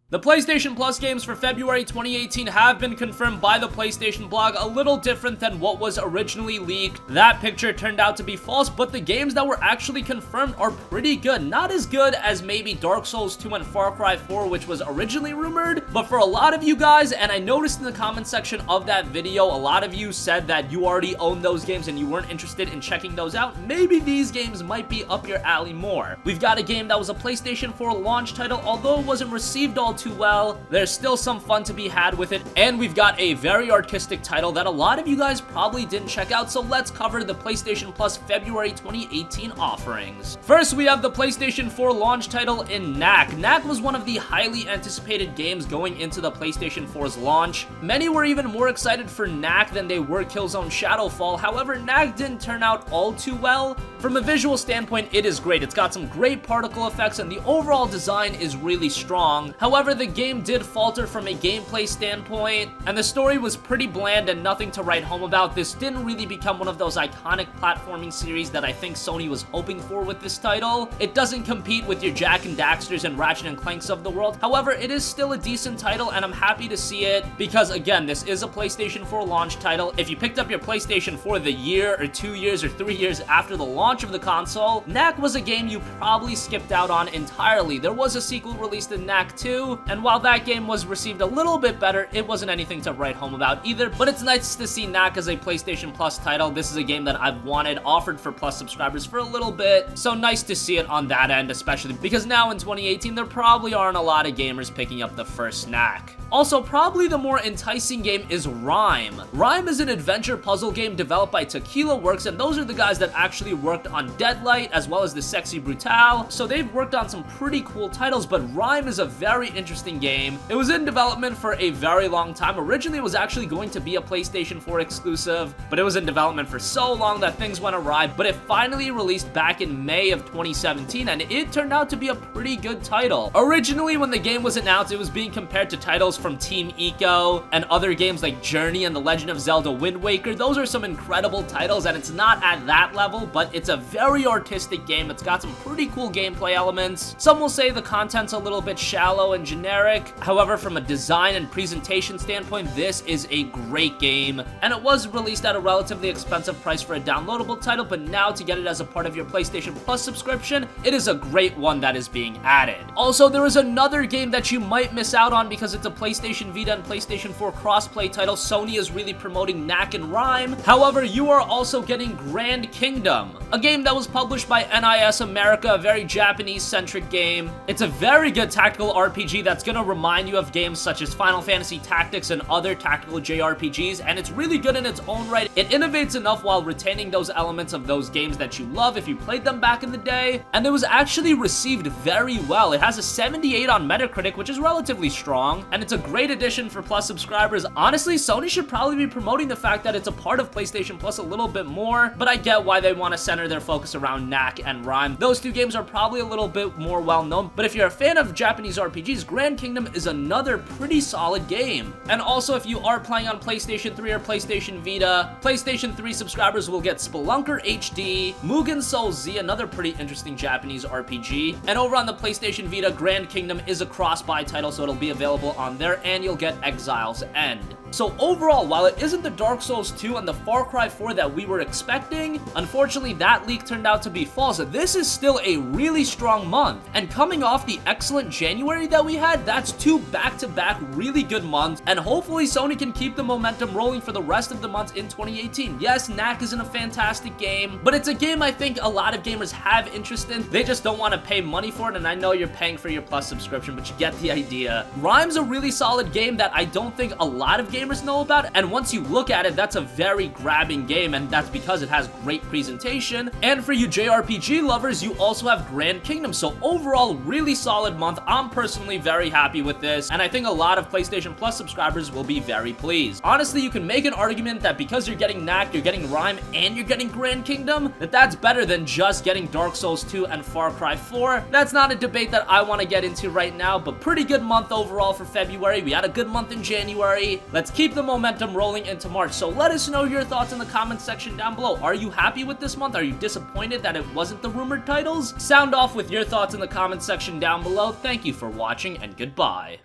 The PlayStation Plus games for February 2018 have been confirmed by the PlayStation blog, a little different than what was originally leaked. That picture turned out to be false, but the games that were actually confirmed are pretty good. Not as good as maybe Dark Souls 2 and Far Cry 4, which was originally rumored, but for a lot of you guys, and I noticed in the comment section of that video, a lot of you said that you already own those games and you weren't interested in checking those out. Maybe these games might be up your alley more. We've got a game that was a PlayStation 4 launch title, although it wasn't received all too well. There's still some fun to be had with it, and we've got a very artistic title that a lot of you guys probably didn't check out, so let's cover the PlayStation Plus February 2018 offerings. First, we have the PlayStation 4 launch title in Knack. Knack was one of the highly anticipated games going into the PlayStation 4's launch. Many were even more excited for Knack than they were Killzone Shadowfall. However, Knack didn't turn out all too well. From a visual standpoint, it is great. It's got some great particle effects, and the overall design is really strong. However, the game did falter from a gameplay standpoint, and the story was pretty bland and nothing to write home about. This didn't really become one of those iconic platforming series that I think Sony was hoping for with this title. It doesn't compete with your Jak and Daxters and Ratchet and Clanks of the world. However, it is still a decent title, and I'm happy to see it because, again, this is a PlayStation 4 launch title. If you picked up your PlayStation 4 the year or 2 years or 3 years after the launch of the console, Knack was a game you probably skipped out on entirely. There was a sequel released in Knack 2, and while that game was received a little bit better, it wasn't anything to write home about either, but it's nice to see Knack as a PlayStation Plus title. This is a game that I've wanted offered for Plus subscribers for a little bit, so nice to see it on that end, especially because now in 2018, there probably aren't a lot of gamers picking up the first Knack. Also, probably the more enticing game is Rime. Rime is an adventure puzzle game developed by Tequila Works, and those are the guys that actually worked on Deadlight as well as the Sexy Brutale, so they've worked on some pretty cool titles, but Rime is a very interesting game. It was in development for a very long time. Originally, it was actually going to be a PlayStation 4 exclusive, but it was in development for so long that things went awry, but it finally released back in May of 2017, and it turned out to be a pretty good title. Originally, when the game was announced, it was being compared to titles from Team Ico and other games like Journey and The Legend of Zelda Wind Waker. Those are some incredible titles, and it's not at that level, but it's a very artistic game. It's got some pretty cool gameplay elements. Some will say the content's a little bit shallow and generic. However, from a design and presentation standpoint, this is a great game, and it was released at a relatively expensive price for a downloadable title, but now to get it as a part of your PlayStation Plus subscription, it is a great one that is being added. Also, there is another game that you might miss out on because it's a PlayStation Vita and PlayStation 4 crossplay title. Sony is really promoting Knack and Rime. However, you are also getting Grand Kingdom, a game that was published by NIS America, a very Japanese-centric game. It's a very good tactical RPG that's gonna remind you of games such as Final Fantasy Tactics and other tactical JRPGs, and it's really good in its own right. It innovates enough while retaining those elements of those games that you love if you played them back in the day, and it was actually received very well. It has a 78 on Metacritic, which is relatively strong, and it's a great addition for Plus subscribers. Honestly, Sony should probably be promoting the fact that it's a part of PlayStation Plus a little bit more, but I get why they want to center their focus around Knack and Rime. Those two games are probably a little bit more well-known, but if you're a fan of Japanese RPGs, Grand Kingdom is another pretty solid game. And also, if you are playing on PlayStation 3 or PlayStation Vita, PlayStation 3 subscribers will get Spelunker HD, Mugen Soul Z, another pretty interesting Japanese RPG, and over on the PlayStation Vita, Grand Kingdom is a cross-buy title, so it'll be available on there, and you'll get Exile's End. So overall, while it isn't the Dark Souls 2 and the Far Cry 4 that we were expecting, unfortunately that leak turned out to be false. This is still a really strong month, and coming off the excellent January that we had, that's two back-to-back really good months, and hopefully Sony can keep the momentum rolling for the rest of the months in 2018. Yes, Knack isn't a fantastic game, but it's a game I think a lot of gamers have interest in. They just don't want to pay money for it, and I know you're paying for your Plus subscription, but you get the idea. Rime's a really solid game that I don't think a lot of gamers know about, and once you look at it, that's a very grabbing game, and that's because it has great presentation. And for you JRPG lovers, you also have Grand Kingdom. So overall, really solid month. I'm personally very happy with this, and I think a lot of PlayStation Plus subscribers will be very pleased. Honestly, you can make an argument that because you're getting Knack, you're getting Rime, and you're getting Grand Kingdom, that's better than just getting Dark Souls 2 and Far Cry 4. That's not a debate that I want to get into right now, but pretty good month overall for February. We had a good month in January. Let's keep the momentum rolling into March. So let us know your thoughts in the comment section down below. Are you happy with this month? Are you disappointed that it wasn't the rumored titles? Sound off with your thoughts in the comment section down below. Thank you for watching, and goodbye.